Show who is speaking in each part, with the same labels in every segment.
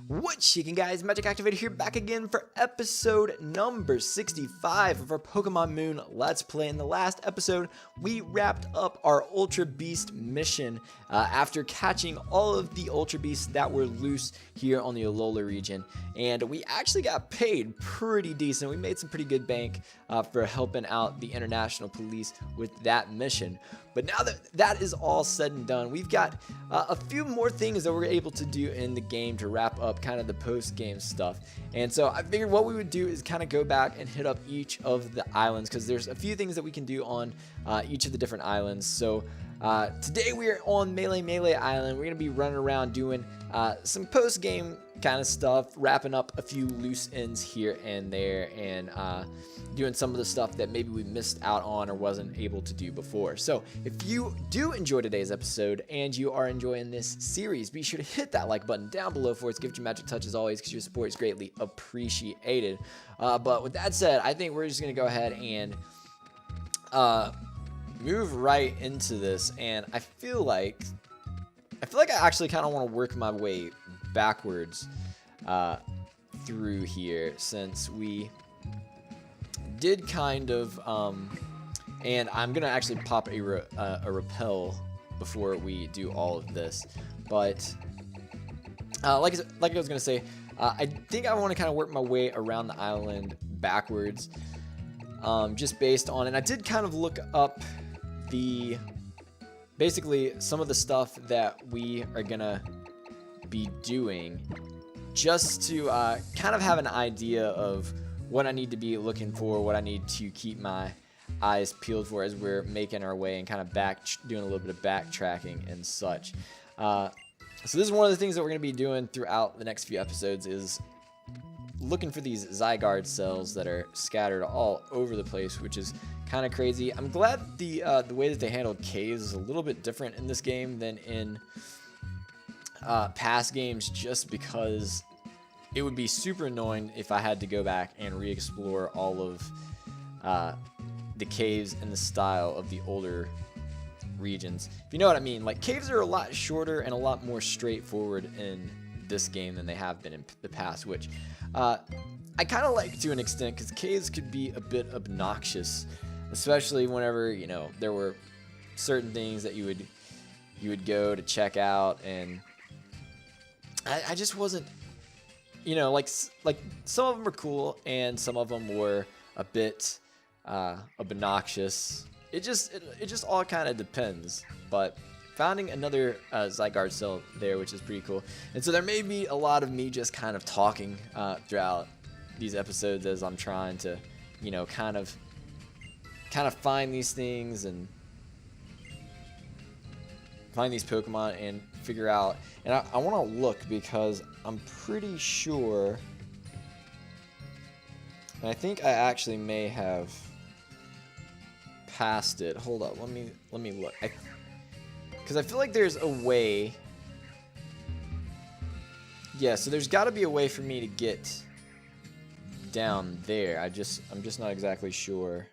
Speaker 1: What's shaking, guys? MagicActivatr here, back again for episode number 65 of our Pokemon Moon Let's Play. In the last episode, we wrapped up our Ultra Beast mission after catching all of the Ultra Beasts that were loose here on the Alola region. And we actually got paid pretty decent. We made some pretty good bank for helping out the international police with that mission. But now that that is all said and done, we've got a few more things that we're able to do in the game to wrap up kind of the post-game stuff. And so I figured what we would do is kind of go back and hit up each of the islands, because there's a few things that we can do on each of the different islands. So today we are on Melemele Island. We're going to be running around doing some post-game kind of stuff, wrapping up a few loose ends here and there, and doing some of the stuff that maybe we missed out on or wasn't able to do before. So if you do enjoy today's episode and you are enjoying this series, be sure to hit that like button down below for us. Give it your magic touch as always, because your support is greatly appreciated. But with that said, I think we're just going to go ahead and move right into this. And I feel like I actually kind of want to work my way backwards through here, since we did kind of and I'm gonna actually pop a repel before we do all of this. But like I was gonna say, I think I want to kind of work my way around the island backwards, just based on, and I did kind of look up basically some of the stuff that we are gonna be doing, just to kind of have an idea of what I need to be looking for, what I need to keep my eyes peeled for as we're making our way and kind of doing a little bit of backtracking and such. So this is one of the things that we're going to be doing throughout the next few episodes, is looking for these Zygarde cells that are scattered all over the place, which is kind of crazy. I'm glad the way that they handled caves is a little bit different in this game than in past games, just because it would be super annoying if I had to go back and re-explore all of the caves in the style of the older regions. If you know what I mean. Like, caves are a lot shorter and a lot more straightforward in this game than they have been in the past, which I kind of like to an extent, because caves could be a bit obnoxious, especially whenever, you know, there were certain things that you would go to check out, and I just wasn't, you know, like some of them were cool and some of them were a bit obnoxious. It just all kind of depends. But finding another Zygarde cell there, which is pretty cool. And so there may be a lot of me just kind of talking throughout these episodes as I'm trying to, you know, kind of find these things and find these Pokemon and figure out. And I want to look, because I'm pretty sure, and I think I actually may have passed it. Hold up, let me look, because I feel like there's a way. Yeah, so there's got to be a way for me to get down there. I'm just not exactly sure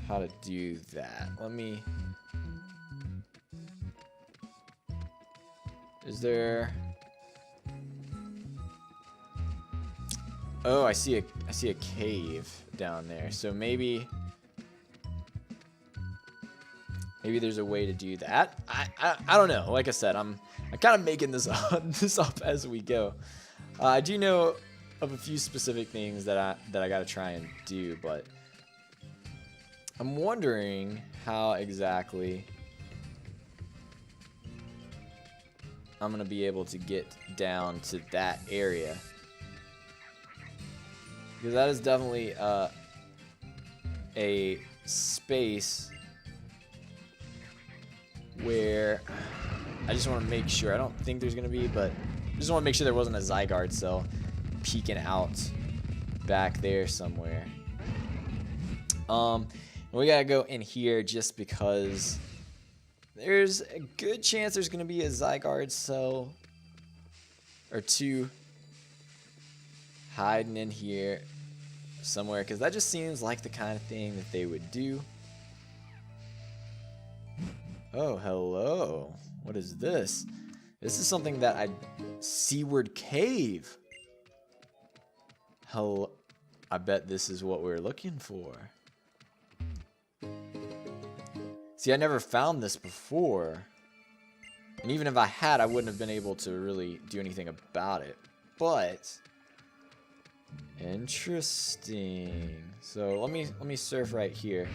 Speaker 1: how to do that. Is there? Oh, I see a cave down there. So maybe there's a way to do that. I don't know. Like I said, I'm kind of making this up as we go. I do know of a few specific things that I got to try and do, but I'm wondering how exactly I'm going to be able to get down to that area, because that is definitely a space where I just want to make sure. I don't think there's going to be, but I just want to make sure there wasn't a Zygarde cell peeking out back there somewhere. We got to go in here just because there's a good chance there's going to be a Zygarde cell or two hiding in here somewhere, because that just seems like the kind of thing that they would do. Oh, hello. What is this? This is something that Seaward Cave. Hell, I bet this is what we're looking for. See, I never found this before. And even if I had, I wouldn't have been able to really do anything about it. But interesting. So let me surf right here.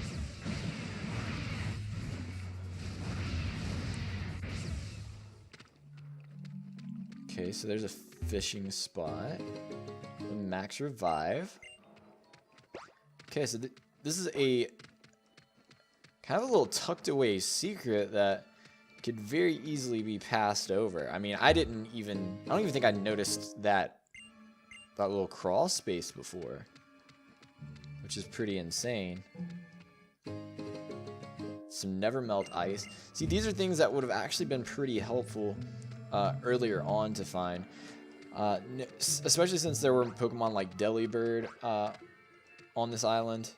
Speaker 1: Okay, so there's a fishing spot. Max revive. Okay, so this is a kind of a little tucked away secret that could very easily be passed over. I mean, I don't even think I noticed that little crawl space before, which is pretty insane. Some never melt ice. See, these are things that would have actually been pretty helpful earlier on to find, especially since there were Pokemon like Delibird on this island.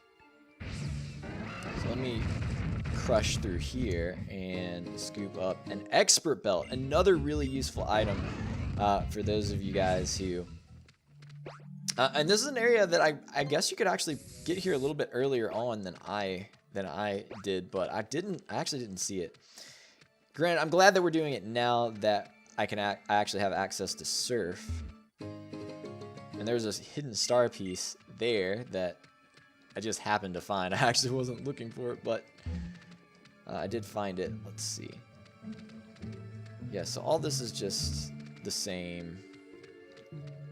Speaker 1: So let me crush through here and scoop up an expert belt, another really useful item for those of you guys who and this is an area that I guess you could actually get here a little bit earlier on than I did, but I actually didn't see it. Granted, I'm glad that we're doing it now that I actually have access to surf. And there's this hidden star piece there that I just happened to find. I actually wasn't looking for it, but I did find it. Let's see. Yeah, so all this is just the same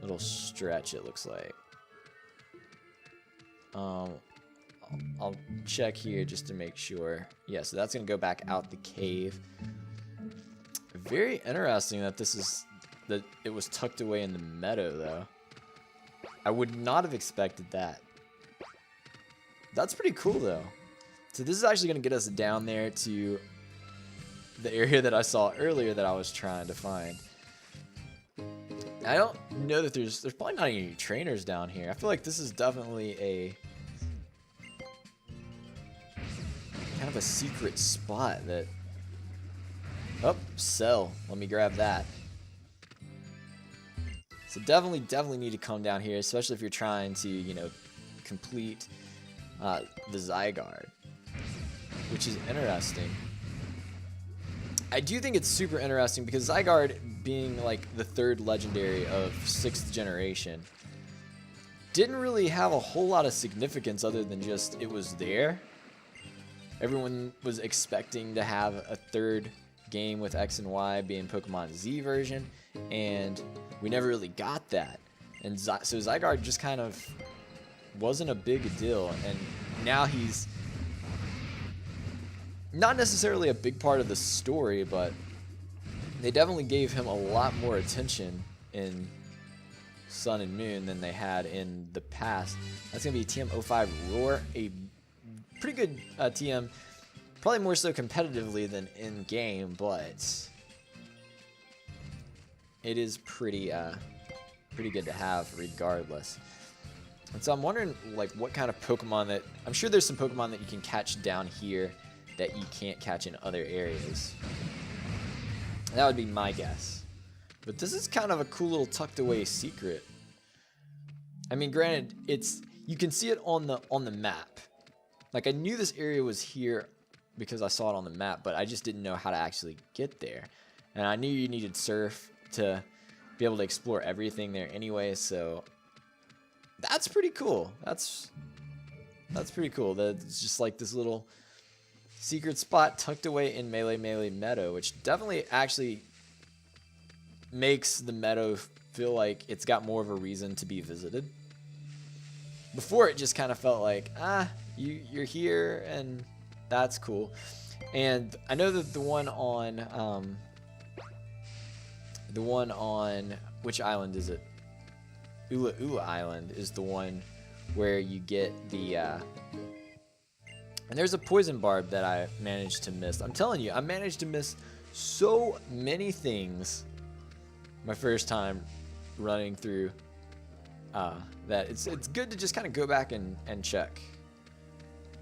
Speaker 1: little stretch, it looks like. I'll check here just to make sure. Yeah, so that's going to go back out the cave. Very interesting that it was tucked away in the meadow, though. I would not have expected that. That's pretty cool, though. So this is actually going to get us down there to the area that I saw earlier that I was trying to find. I don't know that there's probably not any trainers down here. I feel like this is definitely a kind of a secret spot that... Oh, sell. Let me grab that. So definitely need to come down here, especially if you're trying to, you know, complete the Zygarde, which is interesting. I do think it's super interesting because Zygarde, being like the third legendary of 6th generation, didn't really have a whole lot of significance other than just it was there. Everyone was expecting to have a third game with X and Y being Pokemon Z version, and we never really got that. And so Zygarde just kind of wasn't a big deal, and now he's not necessarily a big part of the story, but they definitely gave him a lot more attention in Sun and Moon than they had in the past. That's going to be TM05 Roar, a pretty good TM, probably more so competitively than in-game, but it is pretty good to have regardless. And so I'm wondering, like, what kind of Pokemon that... I'm sure there's some Pokemon that you can catch down here that you can't catch in other areas. That would be my guess. But this is kind of a cool little tucked away secret. I mean, granted, you can see it on the map. Like, I knew this area was here because I saw it on the map, but I just didn't know how to actually get there. And I knew you needed surf to be able to explore everything there anyway, so that's pretty cool. That's pretty cool. That's just like this little secret spot tucked away in Melemele Meadow, which definitely actually makes the meadow feel like it's got more of a reason to be visited. Before, it just kind of felt like, you're here and that's cool. And I know that the one on which island is it? Ula Island is the one where you get the and there's a poison barb that I managed to miss. I'm telling you, I managed to miss so many things my first time running through that it's good to just kind of go back and check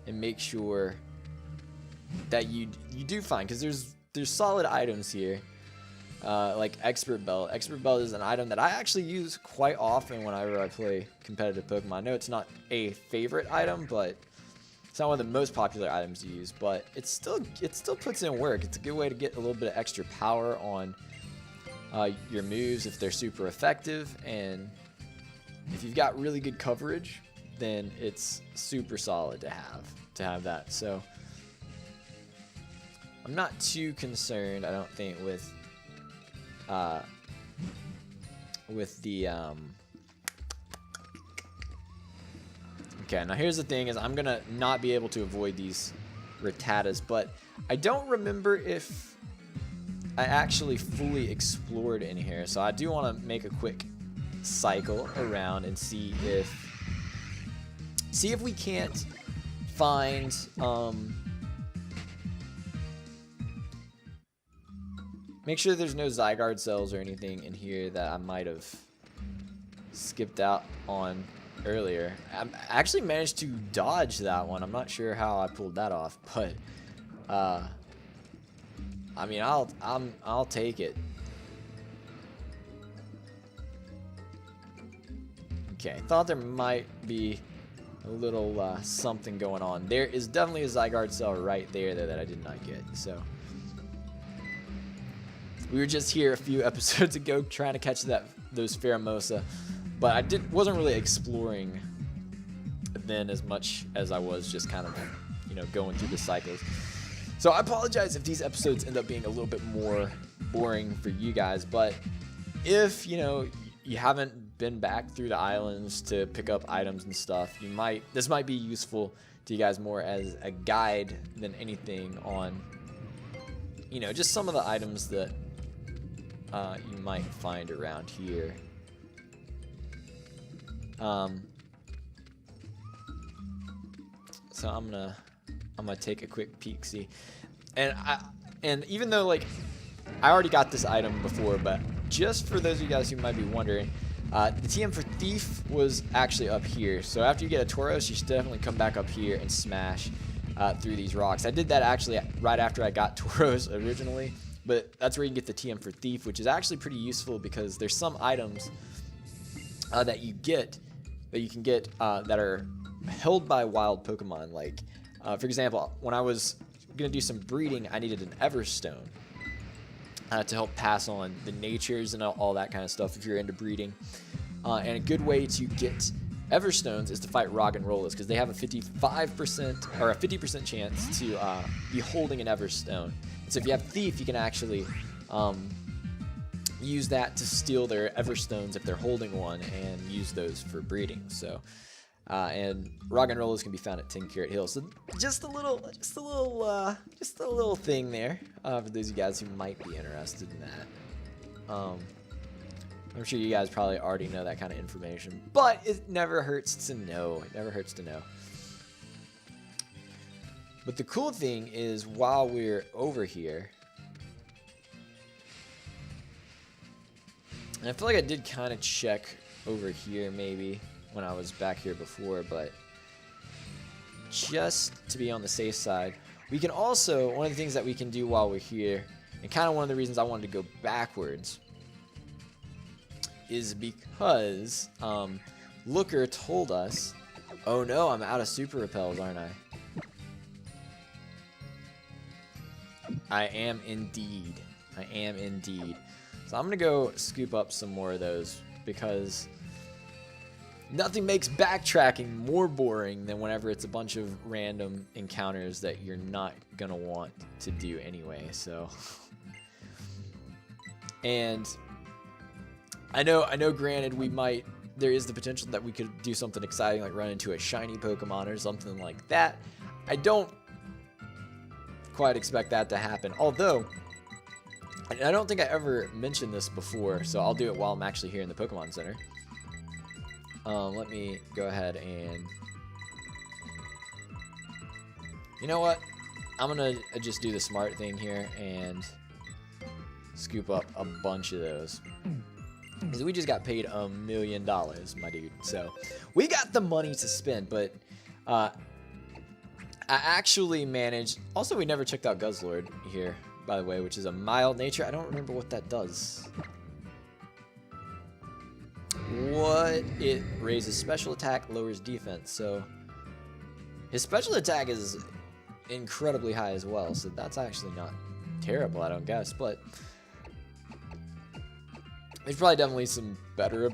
Speaker 1: and make sure that you do find, because there's solid items here like Expert Belt. Expert Belt is an item that I actually use quite often whenever I play competitive Pokemon. I know it's not a favorite item, but it's not one of the most popular items to use, but it still puts in work. It's a good way to get a little bit of extra power on your moves if they're super effective, and if you've got really good coverage, then it's super solid to have that. So I'm not too concerned, I don't think, with the okay, now here's the thing, is I'm gonna not be able to avoid these Rattatas, but I don't remember if I actually fully explored in here, so I do want to make a quick cycle around and see if we can't find make sure there's no Zygarde cells or anything in here that I might have skipped out on earlier. I actually managed to dodge that one. I'm not sure how I pulled that off, but I mean, I'll take it. Okay, thought there might be a little something going on. There is definitely a Zygarde cell right there that I did not get. So we were just here a few episodes ago trying to catch those Pheromosa, but I wasn't really exploring then as much as I was just kind of, you know, going through the cycles. So I apologize if these episodes end up being a little bit more boring for you guys, but if, you know, you haven't been back through the islands to pick up items and stuff, this might be useful to you guys more as a guide than anything on, you know, just some of the items that you might find around here. So I'm gonna take a quick peek, see, and even though, like, I already got this item before, but just for those of you guys who might be wondering, the TM for Thief was actually up here. So after you get a Tauros, you should definitely come back up here and smash through these rocks. I did that actually right after I got Tauros originally, but that's where you can get the TM for Thief, which is actually pretty useful because there's some items that you can get that are held by wild Pokemon. Like, for example, when I was gonna do some breeding, I needed an Everstone to help pass on the natures and all that kind of stuff if you're into breeding. And a good way to get Everstones is to fight Roggenrolas, because they have a 55% or a 50% chance to be holding an Everstone. So if you have Thief, you can actually use that to steal their Everstones if they're holding one and use those for breeding. So and Roggenrolas can be found at 10 Carat Hill. So just a little thing there for those of you guys who might be interested in that. I'm sure you guys probably already know that kind of information, but it never hurts to know. It never hurts to know. But the cool thing is, while we're over here, and I feel like I did kind of check over here maybe when I was back here before, but just to be on the safe side, we can also, one of the things that we can do while we're here, and kind of one of the reasons I wanted to go backwards, is because Looker told us, oh no, I'm out of super repels, aren't I? I am indeed. I am indeed. So I'm going to go scoop up some more of those, because nothing makes backtracking more boring than whenever it's a bunch of random encounters that you're not going to want to do anyway. So, and I know granted there is the potential that we could do something exciting, like run into a shiny Pokemon or something like that. I don't quite expect that to happen, although I don't think I ever mentioned this before, so I'll do it while I'm actually here in the Pokemon Center. Let me go ahead and, you know what, I'm gonna just do the smart thing here and scoop up a bunch of those, because we just got paid $1 million, my dude. So we got the money to spend. But I actually managed, also we never checked out Guzzlord here, by the way, which is a mild nature. I don't remember what that does. What? It raises special attack, lowers defense. So his special attack is incredibly high as well. So that's actually not terrible, I don't guess. But there's probably definitely some better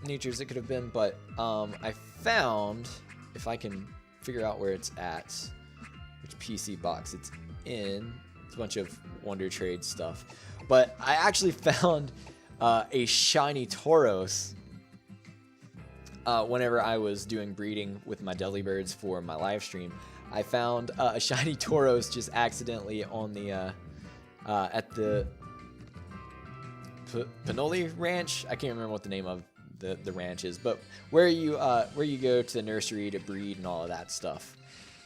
Speaker 1: natures it could have been. But I found, if I can figure out where it's at, which PC box it's in. It's a bunch of Wonder Trade stuff. But I actually found a shiny Tauros whenever I was doing breeding with my Delibirds for my live stream. I found a shiny Tauros just accidentally on the at the Panoli Ranch. I can't remember what the name of the ranch is, but where you go to the nursery to breed and all of that stuff.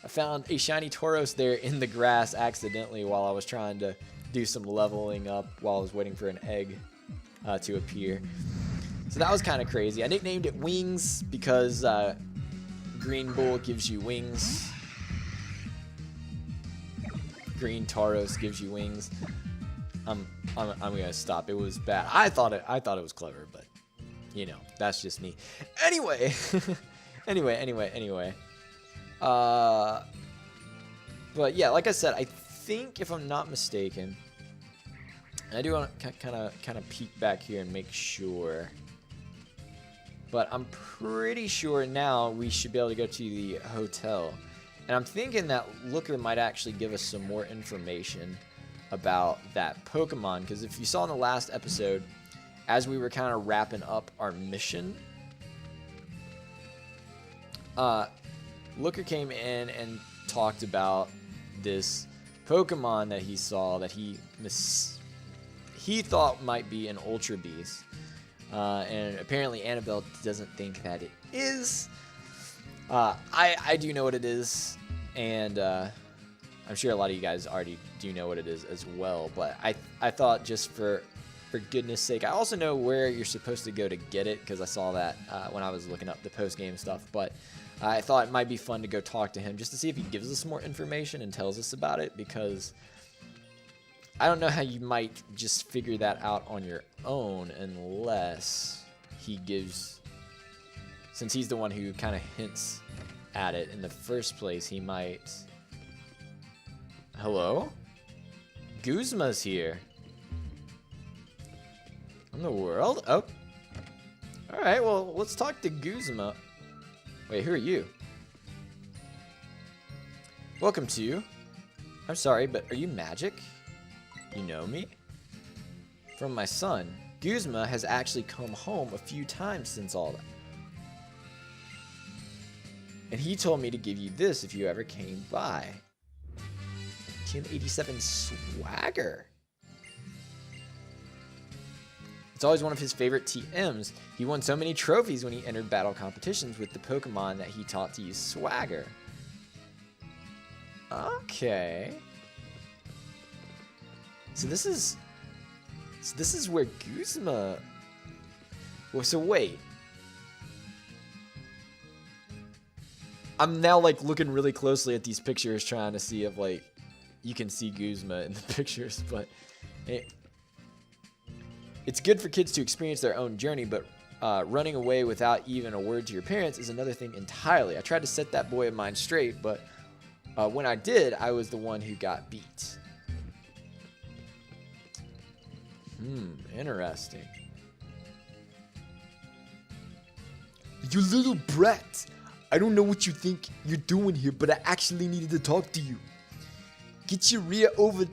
Speaker 1: I found a shiny Tauros there in the grass accidentally while I was trying to do some leveling up while I was waiting for an egg to appear. So that was kind of crazy. I nicknamed it Wings because Green Bull gives you wings. Green Tauros gives you wings. I'm gonna stop. It was bad. I thought it was clever, but you know, that's just me. Anyway, anyway. But yeah, like I said, I think if I'm not mistaken, I do want to kind of peek back here and make sure. But I'm pretty sure now we should be able to go to the hotel. And I'm thinking that Looker might actually give us some more information about that Pokemon. Because if you saw in the last episode, as we were kind of wrapping up our mission, Looker came in and talked about this Pokemon that he saw that he thought might be an Ultra Beast. And apparently Annabelle doesn't think that it is. I do know what it is, and I'm sure a lot of you guys already do know what it is as well. But I thought just for goodness sake, I also know where you're supposed to go to get it because I saw that when I was looking up the post-game stuff. But I thought it might be fun to go talk to him just to see if he gives us more information and tells us about it, because I don't know how you might just figure that out on your own unless he gives, since he's the one who kind of hints at it in the first place, he might. Hello? Guzma's here. In the world? Oh. Alright, well, let's talk to Guzma. Wait, who are you? Welcome to. I'm sorry, but are you Magic? You know me? From my son. Guzma has actually come home a few times since all that. And he told me to give you this if you ever came by. Team 87 Swagger. It's always one of his favorite TMs. He won so many trophies when he entered battle competitions with the Pokemon that he taught to use Swagger. Okay. So this is where Guzma. Well, so wait. I'm now like looking really closely at these pictures, trying to see if like you can see Guzma in the pictures, but it's good for kids to experience their own journey, but running away without even a word to your parents is another thing entirely. I tried to set that boy of mine straight, but when I did, I was the one who got beat. Interesting. You little brat! I don't know what you think you're doing here, but I actually needed to talk to you. Get your rear over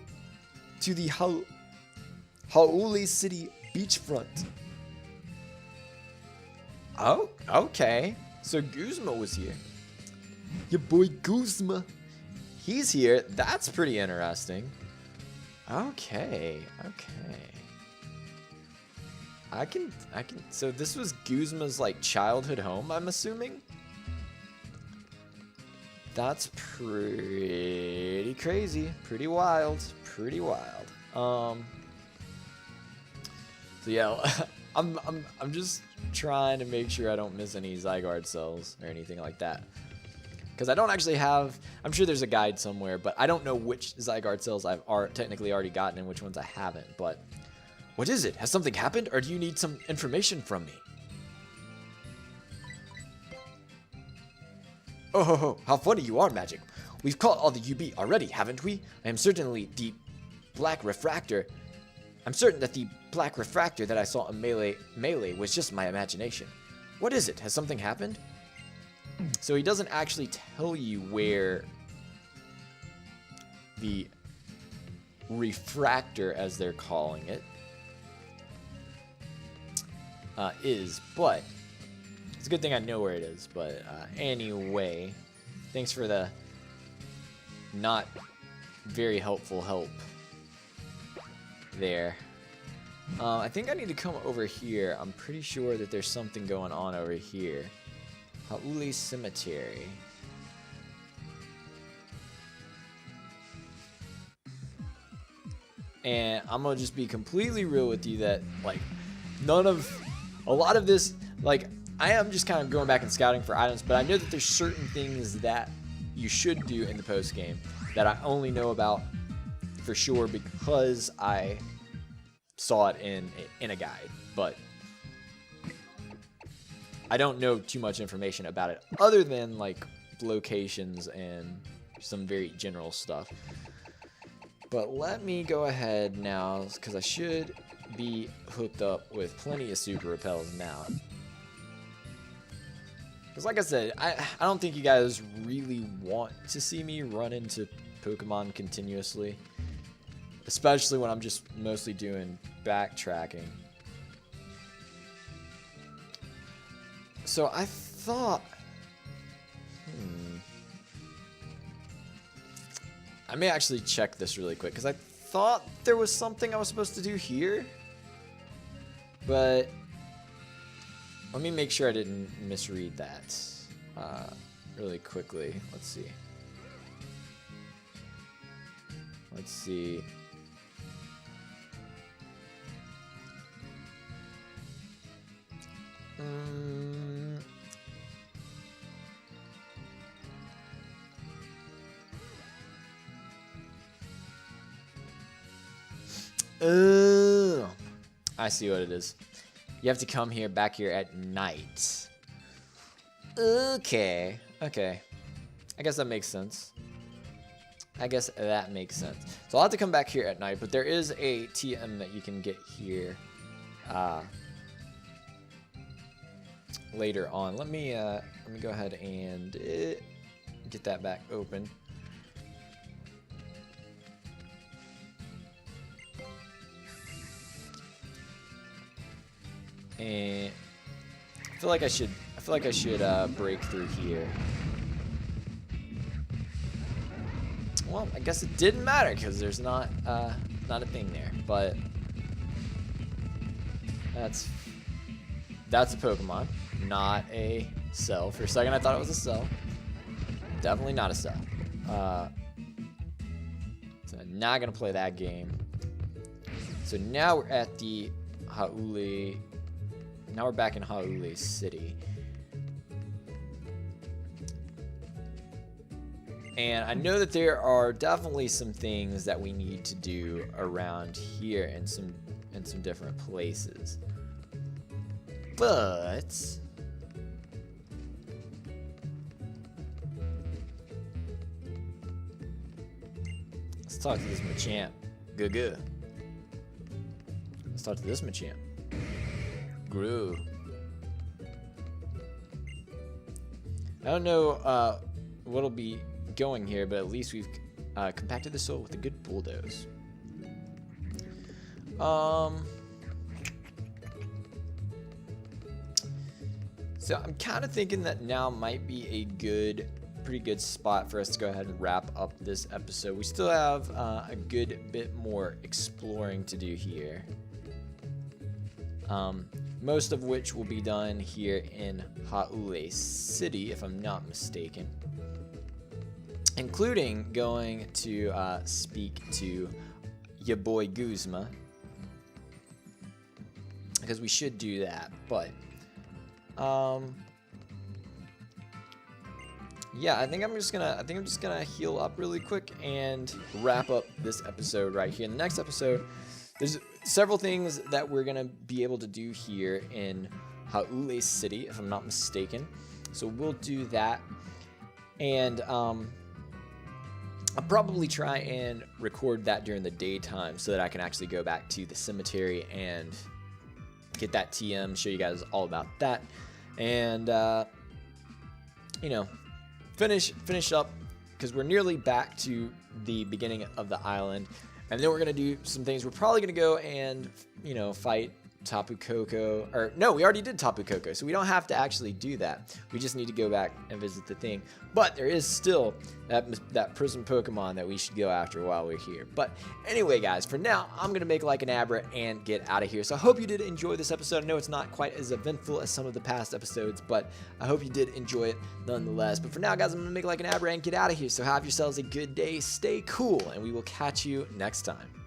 Speaker 1: to the Haole City beachfront. Oh, okay. So Guzma was here. Your boy Guzma. He's here. That's pretty interesting. Okay. I can. So this was Guzma's like childhood home, I'm assuming. That's pretty crazy, pretty wild. So yeah, I'm just trying to make sure I don't miss any Zygarde cells or anything like that. Because I don't actually have, I'm sure there's a guide somewhere, but I don't know which Zygarde cells I've technically already gotten and which ones I haven't. But what is it? Has something happened, or do you need some information from me? Oh ho ho, how funny you are, Magic. We've caught all the UB already, haven't we? I am certainly the black refractor. I'm certain that the black refractor that I saw in Melee was just my imagination. What is it? Has something happened? So he doesn't actually tell you where the refractor, as they're calling it, is, but it's a good thing I know where it is. But anyway, thanks for the not very helpful help there. I think I need to come over here. I'm pretty sure that there's something going on over here. Ha'ule Cemetery. And I'm gonna just be completely real with you that, like, a lot of this, like, I am just kind of going back and scouting for items, but I know that there's certain things that you should do in the post game that I only know about for sure because I saw it in a guide, but I don't know too much information about it other than like locations and some very general stuff. But let me go ahead now, because I should be hooked up with plenty of super repels now. Because like I said, I don't think you guys really want to see me run into Pokemon continuously. Especially when I'm just mostly doing backtracking. So I thought... I may actually check this really quick, because I thought there was something I was supposed to do here. But let me make sure I didn't misread that really quickly. Let's see. Let's see. I see what it is. You have to come back here at night. Okay. Okay. I guess that makes sense. So I'll have to come back here at night, but there is a TM that you can get here later on. Let me go ahead and get that back open. And I feel like I should break through here. Well, I guess it didn't matter because there's not a thing there, but that's a Pokemon, not a cell. For a second I thought it was a cell. Definitely not a cell. So I'm not gonna play that game. So now we're at the Ha'ule. Now we're back in Ha'ule City. And I know that there are definitely some things that we need to do around here in some different places. But let's talk to this Machamp. Good. Let's talk to this Machamp. Grew. I don't know what'll be going here, but at least we've compacted the soil with a good bulldoze. So I'm kind of thinking that now might be a pretty good spot for us to go ahead and wrap up this episode. We still have a good bit more exploring to do here. Most of which will be done here in Ha'ule City, if I'm not mistaken. Including going to speak to your boy Guzma. Because we should do that, but yeah, I think I'm just gonna heal up really quick and wrap up this episode right here. In the next episode, there's several things that we're gonna be able to do here in Hau'ule City, if I'm not mistaken. So we'll do that, and I'll probably try and record that during the daytime so that I can actually go back to the cemetery and get that TM, show you guys all about that, and you know, finish up, because we're nearly back to the beginning of the island, and then we're gonna do some things. We're probably gonna go and, you know, fight Tapu Koko, or no, we already did Tapu Koko, so we don't have to actually do that. We just need to go back and visit the thing. But there is still that prison Pokemon that we should go after while we're here. But anyway, guys, for now, I'm gonna make like an Abra and get out of here. So I hope you did enjoy this episode. I know it's not quite as eventful as some of the past episodes, but I hope you did enjoy it nonetheless. But for now, guys, I'm gonna make like an Abra and get out of here. So have yourselves a good day, stay cool, and we will catch you next time.